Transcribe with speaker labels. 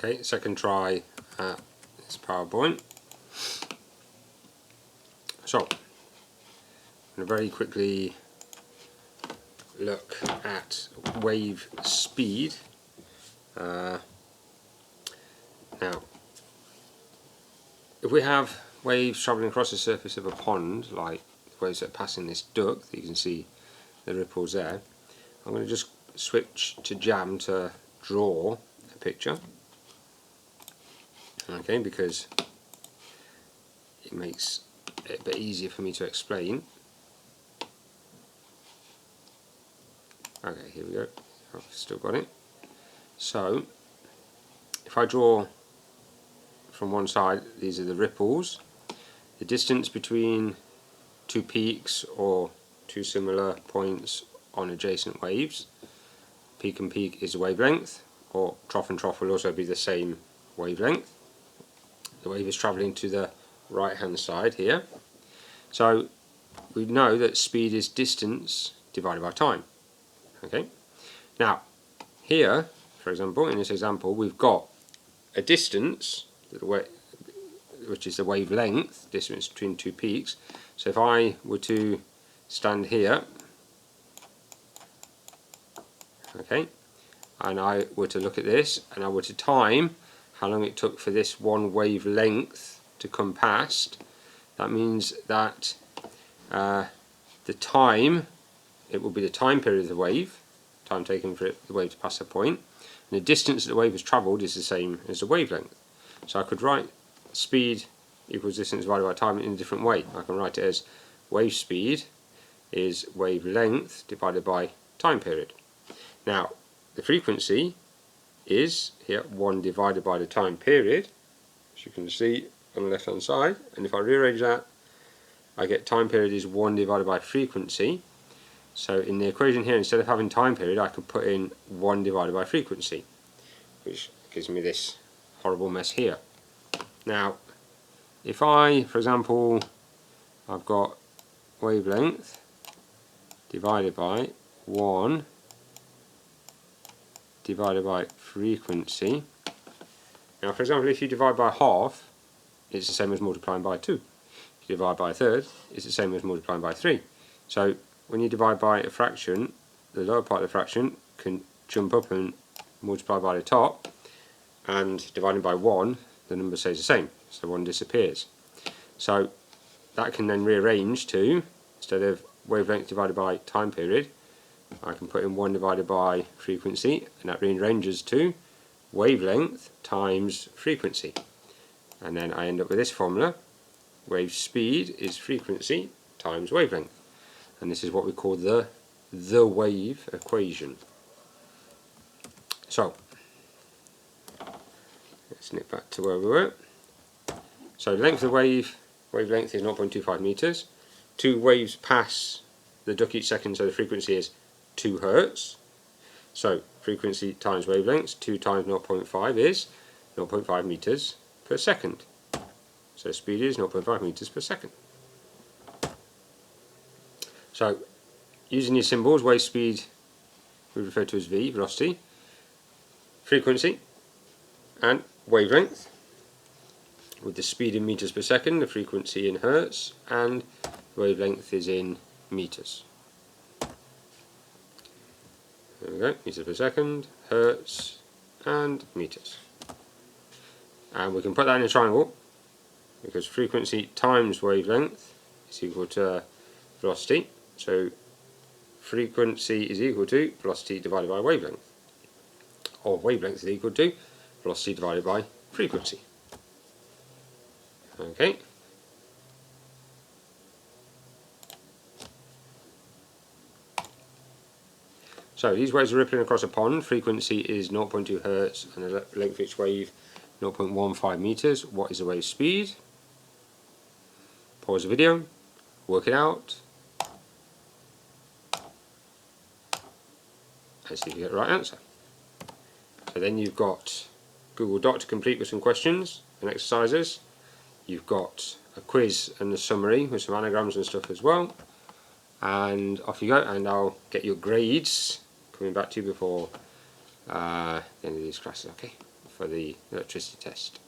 Speaker 1: Okay, second try at this PowerPoint. So, I'm going to very quickly look at wave speed. Now, if we have waves travelling across the surface of a pond, like waves that are passing this duct, that you can see the ripples there, I'm going to just switch to Jam to draw a picture. Okay, because it makes it a bit easier for me to explain. Okay, here we go. I've still got it. So, if I draw from one side, these are the ripples. The distance between two peaks or two similar points on adjacent waves. Peak and peak is the wavelength, or trough and trough will also be the same wavelength. The wave is travelling to the right hand side here. So we know that speed is distance divided by time. Okay. Now here, for example, in this example, we've got a distance, which is the wavelength, distance between two peaks. So if I were to stand here, okay, and I were to look at this, and I were to time how long it took for this one wavelength to come past, that means that the time, it will be the time period of the wave, time taken for the wave to pass a point, and the distance that the wave has travelled is the same as the wavelength. So I could write speed equals distance divided by time in a different way. I can write it as wave speed is wavelength divided by time period. Now the frequency is here 1 divided by the time period, as you can see on the left hand side, and if I rearrange that, I get time period is 1 divided by frequency. So in the equation here, instead of having time period, I could put in 1 divided by frequency, which gives me this horrible mess here. Now if I, for example, I've got wavelength divided by 1 divided by frequency. Now for example, if you divide by half, it's the same as multiplying by 2. If you divide by a third, it's the same as multiplying by 3. So when you divide by a fraction, the lower part of the fraction can jump up and multiply by the top, and dividing by 1, the number stays the same, so 1 disappears. So that can then rearrange to, instead of wavelength divided by time period, I can put in 1 divided by frequency, and that rearranges to wavelength times frequency. And then I end up with this formula: wave speed is frequency times wavelength. And this is what we call the wave equation. So let's nip back to where we were. So the length of the wavelength is 0.25 meters. 2 waves pass the duct each second, so the frequency is 2 Hertz. So frequency times wavelength, 2 times 0.5 is 0.5 meters per second. So speed is 0.5 meters per second. So using these symbols, wave speed we refer to as v, velocity, frequency, and wavelength, with the speed in meters per second, the frequency in hertz, and the wavelength is in meters. There we go, meters per second, hertz, and meters. And we can put that in a triangle, because frequency times wavelength is equal to velocity. So frequency is equal to velocity divided by wavelength, or wavelength is equal to velocity divided by frequency. Okay. So these waves are rippling across a pond. Frequency is 0.2 Hertz and the length of each wave 0.15 meters. What is the wave speed? Pause the video, work it out, and see if you get the right answer. So then you've got Google Doc to complete with some questions and exercises. You've got a quiz and a summary with some anagrams and stuff as well. And off you go, and I'll get your grades coming back to you before the end of these classes, okay? for the electricity test.